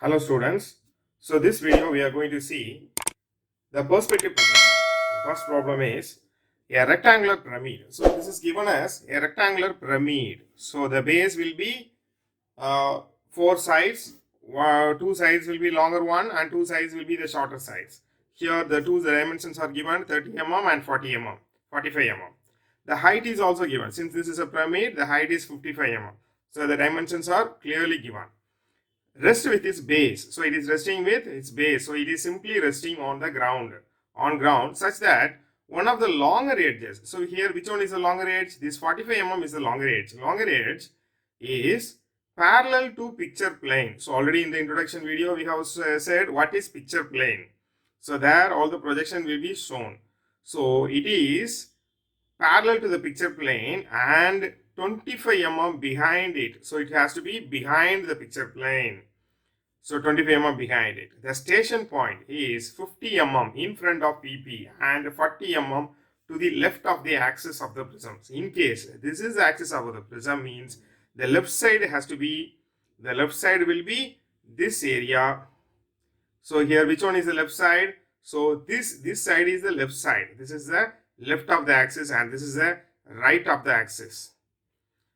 Hello students. So this video we are going to see the perspective problem. The first problem is a rectangular pyramid. So this is given as a rectangular pyramid. So the base will be four sides. Two sides will be longer one and two sides will be the shorter sides. Here the two dimensions are given 30 mm and 40 mm, 45 mm. The height is also given. Since this is a pyramid, the height is 55 mm. So the dimensions are clearly given. Rest with its base. So it is resting with its base. So it is simply resting on the ground, such that one of the longer edges. So here, which one is the longer edge? This 45 mm is the longer edge. Longer edge is parallel to picture plane. So already in the introduction video, we have said what is picture plane. So there all the projection will be shown. So it is parallel to the picture plane and 25 mm behind it. So it has to be behind the picture plane. So 25 mm behind it. The station point is 50 mm in front of PP and 40 mm to the left of the axis of the prism. In case this is the axis of the prism, means the left side will be this area. So here, which one is the left side? So this side is the left side. This is the left of the axis and this is the right of the axis.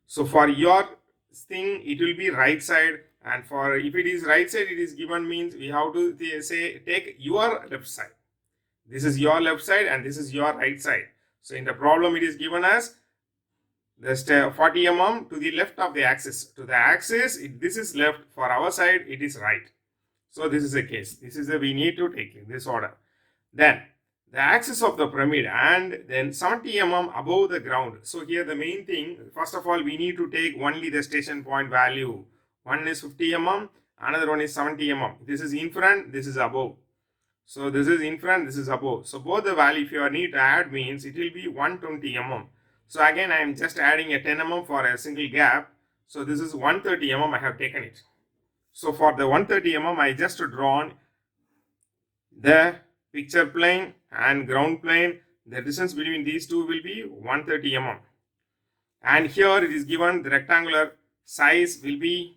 So for your thing, it will be right side, and for if it is right side, it is given means we have to say take your left side. This is your left side and this is your right side. So in the problem, it is given as the 40 mm to the left of the axis. To the axis, this is left. For our side, it is right. So this is the case. This is the we need to take in this order. Then the axis of the pyramid and then 70 mm above the ground. So here the main thing, first of all, we need to take only the station point value. One is 50 mm, another one is 70 mm. This is in front, this is above. So this is in front, this is above. So both the value, if you need to add, means it will be 120 mm. So again, I am just adding a 10 mm for a single gap. So this is 130 mm, I have taken it. So for the 130 mm, I just drawn the picture plane and ground plane. The distance between these two will be 130 mm. And here it is given the rectangular size will be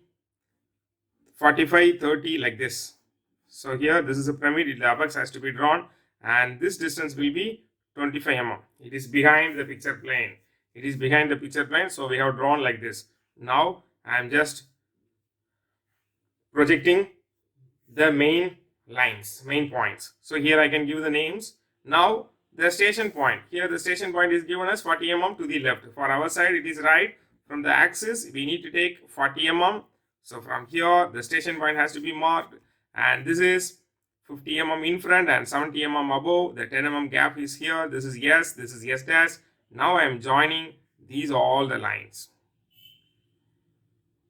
45, 30 like this. So here this is a pyramid, the apex has to be drawn and this distance will be 25 mm. It is behind the picture plane. It is behind the picture plane, so we have drawn like this. Now I am just projecting the main lines, main points. So here I can give the names. Now the station point. Here the station point is given as 40 mm to the left. For our side it is right. From the axis we need to take 40 mm. So from here the station point has to be marked, and this is 50 mm in front and 70 mm above. The 10 mm gap is here. This is S dash. Now I am joining these all the lines.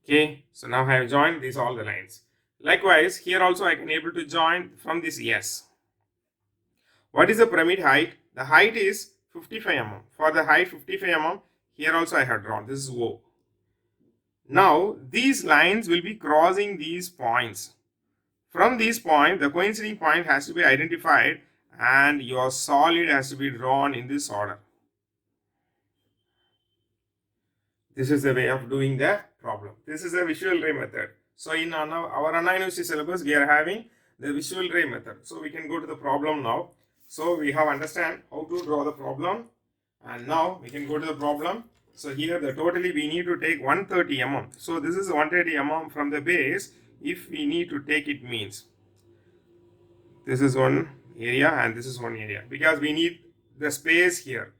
Okay, so now I have joined these all the lines. Likewise, here also I can able to join from this S. What is the pyramid height? The height is 55 mm. For the height 55 mm, here also I have drawn. This is O. Now, these lines will be crossing these points. From this point, the coinciding point has to be identified and your solid has to be drawn in this order. This is the way of doing the problem. This is a visual ray method. So in our Anna University syllabus, we are having the visual ray method. So we can go to the problem now. So we have understand how to draw the problem, and now we can go to the problem. So here the totally we need to take 130 mm. So this is 130 mm from the base. If we need to take it means this is one area and this is one area, because we need the space here.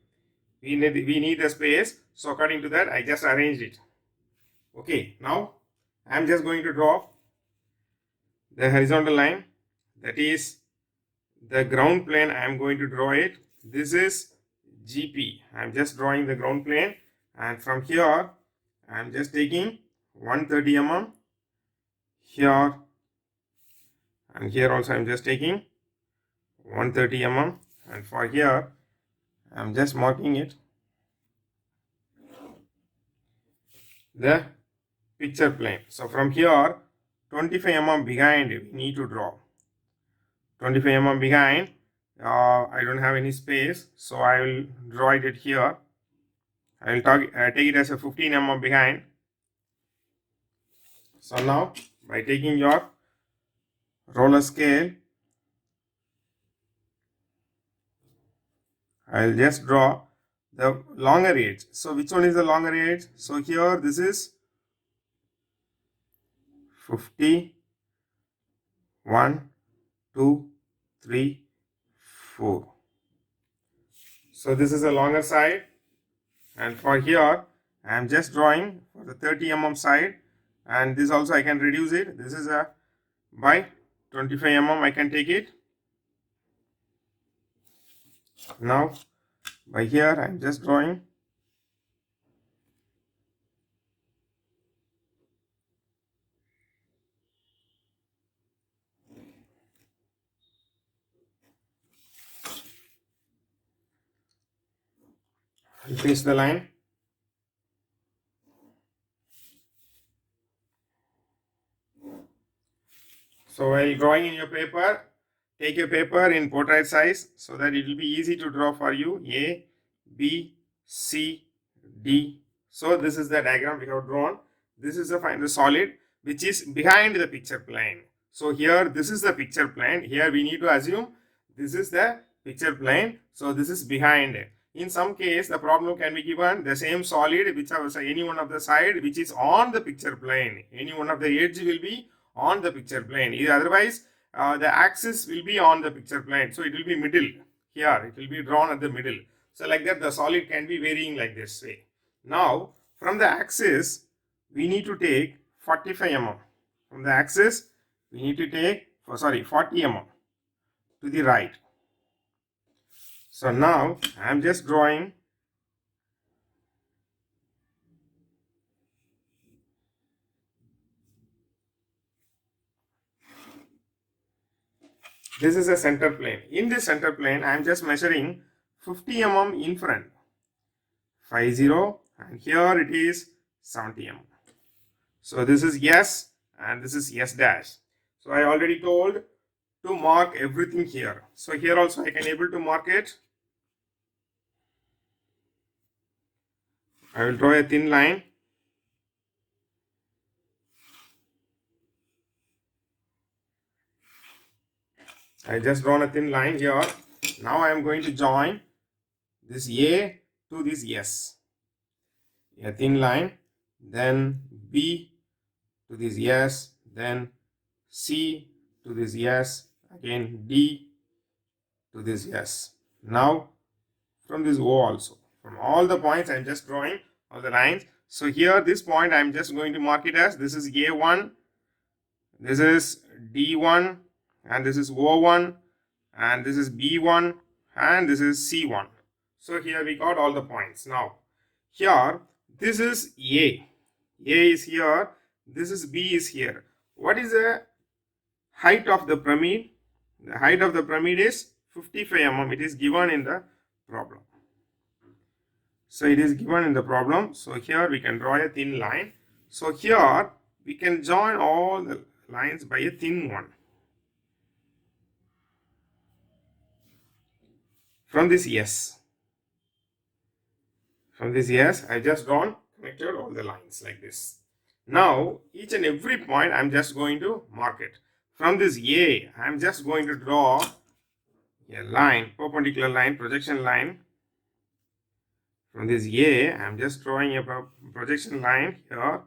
We need the space. So according to that, I just arranged it. Okay, now I am just going to draw the horizontal line, that is the ground plane. I am going to draw it. This is GP. I am just drawing the ground plane, and from here I am just taking 130 mm here, and here also I am just taking 130 mm, and for here I am just marking it the picture plane. So from here 25 mm behind we need to draw. 25 mm behind, I don't have any space, so I will draw it here. I will take it as a 15 mm behind. So now by taking your roller scale. I'll just draw the longer edge. So which one is the longer edge? So here this is 50, 1, 2, 3, 4. So this is the longer side, and for here I am just drawing for the 30 mm side, and this also I can reduce it. This is a by 25 mm I can take it. Now by here I am just drawing. Finish the line. So while drawing in your paper, take your paper in portrait size so that it will be easy to draw for you. A, B, C, D. So this is the diagram we have drawn. This is the solid which is behind the picture plane. So here this is the picture plane. Here we need to assume this is the picture plane. So this is behind it. In some case, the problem can be given the same solid which has any one of the side which is on the picture plane. Any one of the edge will be on the picture plane. Otherwise, the axis will be on the picture plane. So it will be middle. Here it will be drawn at the middle. So like that the solid can be varying like this way. Now from the axis we need to take 45 mm. From the axis we need to take 40 mm to the right. So now I am just drawing this is a center plane. In this center plane I am just measuring 50 mm in front, 50, and here it is 70 mm. So this is S and this is S dash. So I already told to mark everything here. So here also I can able to mark it. I will draw a thin line. I just drawn a thin line here. Now I am going to join this A to this S. A thin line, then B to this S, then C to this S, again D to this S. Now from this O also. From all the points I am just drawing all the lines. So here this point I am just going to mark it as this is A1, this is D1, and this is O1, and this is B1, and this is C1. So here we got all the points. Now here this is A. A is here, this is B is here. What is the height of the pyramid? The height of the pyramid is 55 mm. It is given in the problem. So it is given in the problem. So here we can draw a thin line. So here we can join all the lines by a thin one. From this S. From this S, I just drawn connected all the lines like this. Now each and every point I am just going to mark it. From this A, I am just going to draw a line, perpendicular line, projection line. From this A, I am just drawing a projection line here.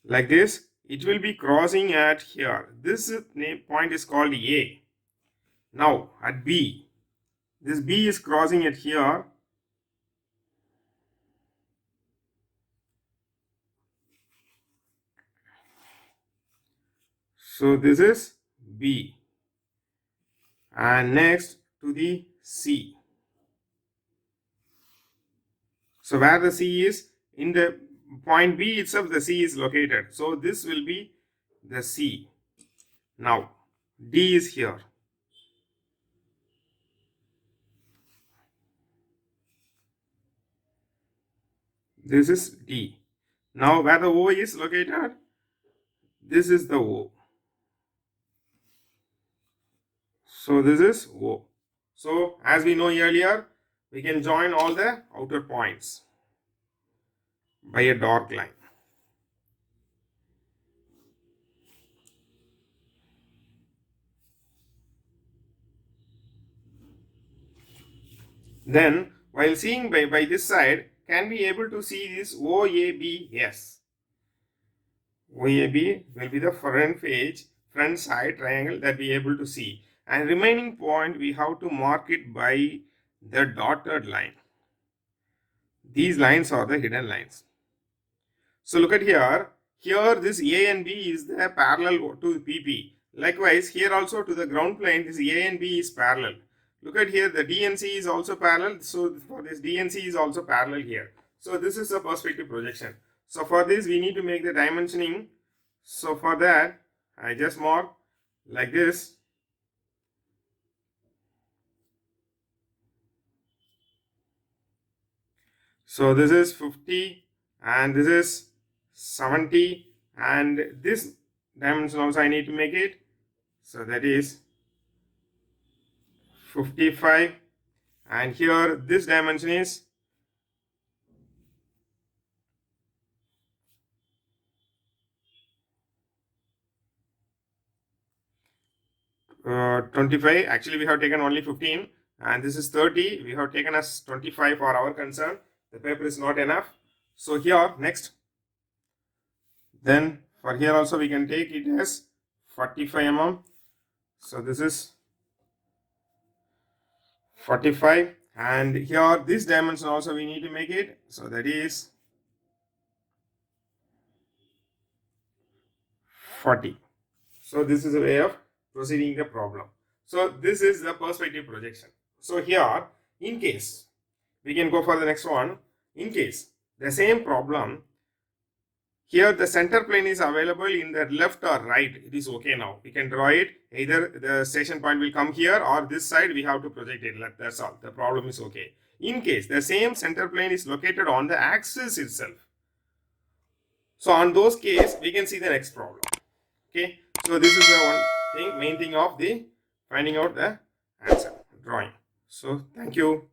Like this, it will be crossing at here. This point is called A. Now at B, this B is crossing at here. So this is B. And next to the C. So where the C is, in the point B itself the C is located. So this will be the C. Now D is here. This is D. Now where the O is located, this is the O. So this is O. So as we know earlier, we can join all the outer points by a dark line. Then while seeing by this side, can be able to see this OABS. OAB will be the front side triangle that we are able to see, and remaining point we have to mark it by the dotted line. These lines are the hidden lines. So look at here. Here this A and B is the parallel to PP. Likewise here also to the ground plane this A and B is parallel. Look at here, the D and C is also parallel. So for this D and C is also parallel here. So this is a perspective projection. So for this we need to make the dimensioning. So for that I just mark like this. So this is 50 and this is 70, and this dimension also I need to make it. So that is 55, and here this dimension is 25. Actually we have taken only 15, and this is 30. We have taken as 25 for our concern. The paper is not enough. So here next, then for here also we can take it as 45 mm. So this is 45, and here this dimension also we need to make it. So that is 40. So this is a way of proceeding the problem. So this is the perspective projection. So here, in case we can go for the next one, in case the same problem, here the center plane is available in the left or right, it is okay now. We can draw it, either the station point will come here or this side we have to project it. That's all. The problem is okay. In case the same center plane is located on the axis itself. So on those case, we can see the next problem. Okay. So this is the one thing, main thing of the finding out the answer, drawing. So thank you.